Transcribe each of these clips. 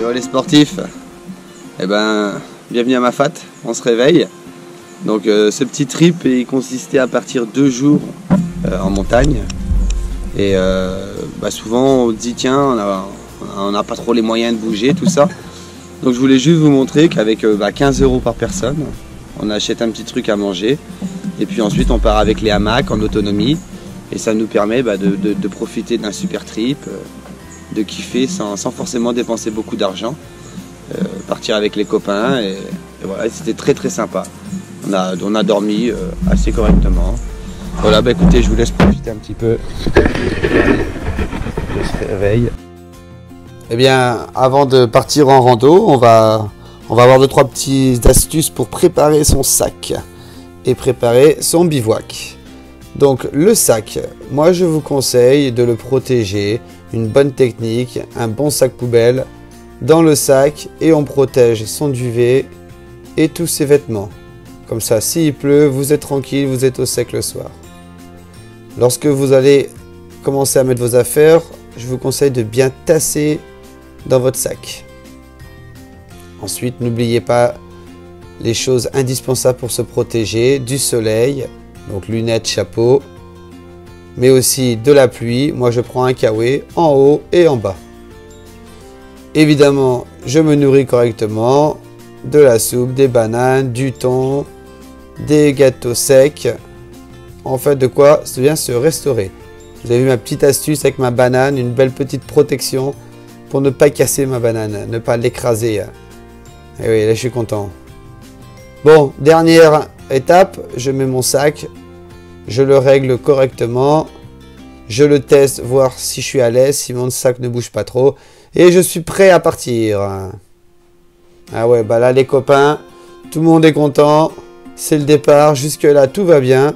Yo les sportifs, eh ben, bienvenue à Mafat, on se réveille. Donc ce petit trip il consistait à partir 2 jours en montagne. Et souvent on se dit tiens, on n'a pas trop les moyens de bouger, tout ça. Donc je voulais juste vous montrer qu'avec 15 € par personne, on achète un petit truc à manger. Et puis ensuite on part avec les hamacs en autonomie. Et ça nous permet de profiter d'un super trip, de kiffer sans forcément dépenser beaucoup d'argent. Partir avec les copains et voilà, c'était très sympa. On a dormi assez correctement. Voilà, écoutez, je vous laisse profiter un petit peu de ce réveil. Eh bien, avant de partir en rando, on va avoir 2-3 petites astuces pour préparer son sac et préparer son bivouac. Donc le sac, moi je vous conseille de le protéger, une bonne technique, un bon sac poubelle dans le sac et on protège son duvet et tous ses vêtements. Comme ça, s'il pleut, vous êtes tranquille, vous êtes au sec le soir. Lorsque vous allez commencer à mettre vos affaires, je vous conseille de bien tasser dans votre sac. Ensuite, n'oubliez pas les choses indispensables pour se protéger du soleil. Donc lunettes, chapeau, mais aussi de la pluie. Moi je prends un kawaii en haut et en bas. Évidemment, je me nourris correctement, de la soupe, des bananes, du thon, des gâteaux secs. En fait, de quoi bien se restaurer. Vous avez vu ma petite astuce avec ma banane, une belle petite protection pour ne pas casser ma banane, ne pas l'écraser. Et oui, là je suis content. Bon, dernière étape, je mets mon sac, je le règle correctement, je le teste, voir si je suis à l'aise, si mon sac ne bouge pas trop, et je suis prêt à partir. Ah ouais, là les copains, tout le monde est content, c'est le départ, jusque là tout va bien.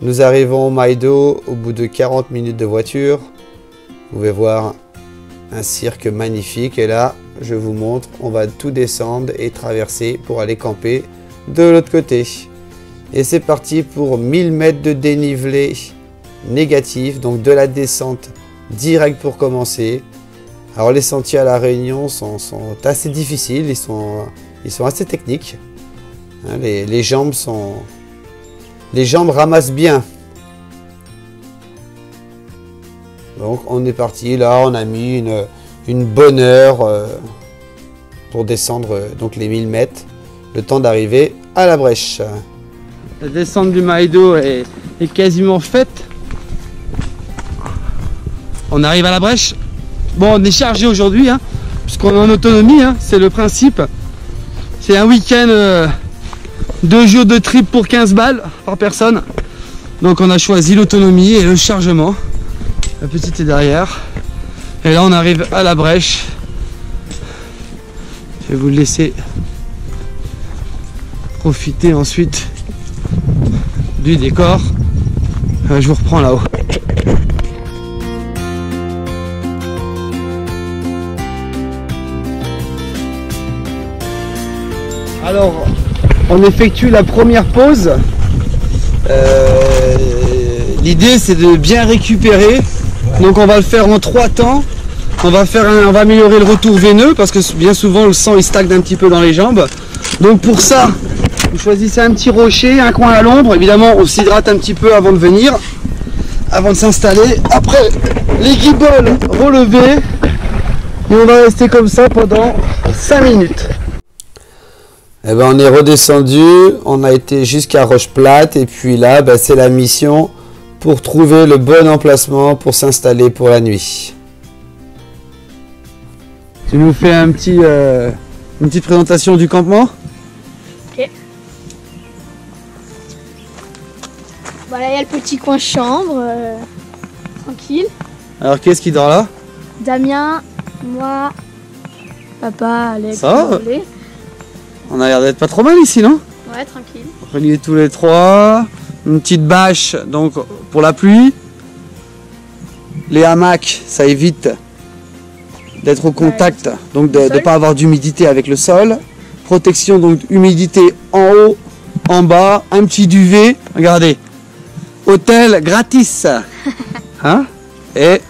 Nous arrivons au Maido au bout de 40 minutes de voiture. Vous pouvez voir un cirque magnifique, et là, je vous montre, on va tout descendre et traverser pour aller camper de l'autre côté. Et c'est parti pour 1000 mètres de dénivelé négatif, donc de la descente directe pour commencer. Alors les sentiers à La Réunion sont assez difficiles, ils sont assez techniques. Hein, les jambes ramassent bien. Donc on est parti, là on a mis une bonne heure pour descendre donc les 1000 mètres. Le temps d'arriver à la brèche. La descente du Maido est quasiment faite. On arrive à la brèche. Bon, on est chargé aujourd'hui, hein, puisqu'on est en autonomie, hein, c'est le principe. C'est un week-end, 2 jours de trip pour 15 balles par personne. Donc on a choisi l'autonomie et le chargement. La petite est derrière. Et là on arrive à la brèche. Je vais vous le laisser profiter ensuite du décor. Je vous reprends là-haut. Alors, on effectue la première pause. L'idée c'est de bien récupérer. Donc on va le faire en 3 temps. On va améliorer le retour veineux parce que bien souvent le sang il stagne un petit peu dans les jambes. Donc pour ça, vous choisissez un petit rocher, un coin à l'ombre. Évidemment, on s'hydrate un petit peu avant de venir, avant de s'installer. Après, les guiboles relevées. Et on va rester comme ça pendant 5 minutes. Eh ben, on est redescendu, on a été jusqu'à Roche-Plate. Et puis là, c'est la mission pour trouver le bon emplacement pour s'installer pour la nuit. Tu nous fais une petite présentation du campement? Ok. Voilà, il y a le petit coin chambre, tranquille. Alors, qui est-ce qui dort là? Damien, moi, papa, Alex. Ça va? On a l'air d'être pas trop mal ici, non? Ouais, tranquille. On est tous les 3. Une petite bâche donc pour la pluie. Les hamacs, ça évite d'être au contact, donc de ne pas avoir d'humidité avec le sol. Protection, donc humidité en haut, en bas, un petit duvet. Regardez, hôtel gratis. Hein? Et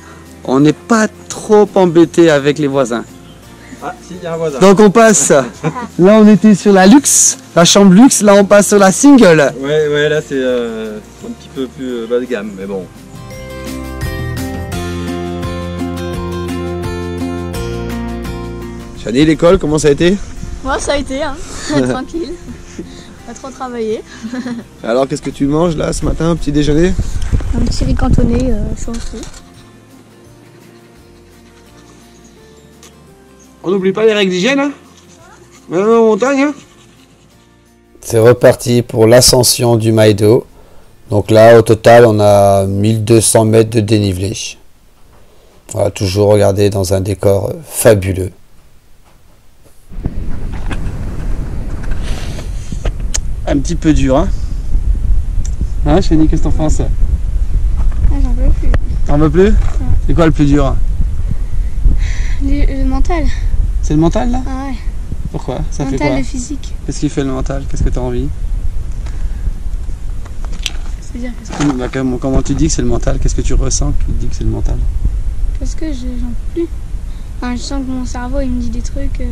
on n'est pas trop embêté avec les voisins. Ah, si, il y a un voisin. Donc on passe. Là on était sur la luxe, la chambre luxe. Là on passe sur la single. Ouais, là c'est un petit peu plus bas de gamme, mais bon. Chani, l'école, comment ça a été? Moi, ça a été, hein. Tranquille. Pas trop travaillé. Alors qu'est-ce que tu manges là ce matin, petit déjeuner? Un petit riz cantonné chaud. On n'oublie pas les règles d'hygiène, hein? Même en montagne, hein? C'est reparti pour l'ascension du Maido. Donc là, au total, on a 1200 mètres de dénivelé. Voilà, toujours regarder dans un décor fabuleux. Un petit peu dur, hein? Hein, Chani, qu'est-ce que t'en penses? Ah, j'en peux plus. T'en veux plus? C'est quoi le plus dur? Le mental. C'est le mental là? Ah ouais. Pourquoi? Ça fait Mental quoi? et physique. Qu'est-ce qui fait le mental? Qu'est-ce que t'as envie? C'est-à-dire que Comment tu dis que c'est le mental? Qu'est-ce que tu ressens que tu dis que c'est le mental? parce que j'en peux plus. Enfin, je sens que mon cerveau il me dit des trucs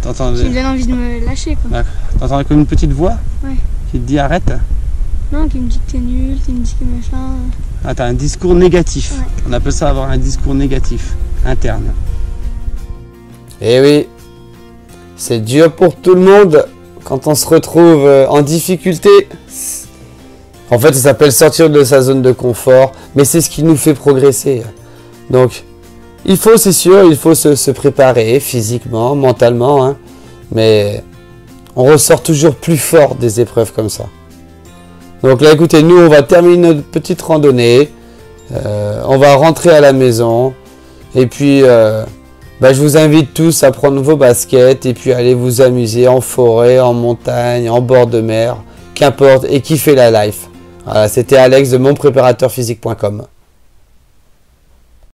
T'entends qui me donnent envie de me lâcher quoi. T'entends comme une petite voix? Ouais. Qui te dit arrête? Non, qui me dit que t'es nul, qui me dit que machin. Ah, t'as un discours négatif. Ouais. On appelle ça avoir un discours négatif, interne. Et oui, c'est dur pour tout le monde quand on se retrouve en difficulté. En fait, ça s'appelle sortir de sa zone de confort, mais c'est ce qui nous fait progresser. Donc, il faut, c'est sûr, il faut se préparer physiquement, mentalement, hein, mais on ressort toujours plus fort des épreuves comme ça. Donc là, écoutez, nous, on va terminer notre petite randonnée. On va rentrer à la maison. Et puis, je vous invite tous à prendre vos baskets et puis aller vous amuser en forêt, en montagne, en bord de mer, qu'importe, et kiffer la life. Voilà, c'était Alex de monpréparateurphysique.com.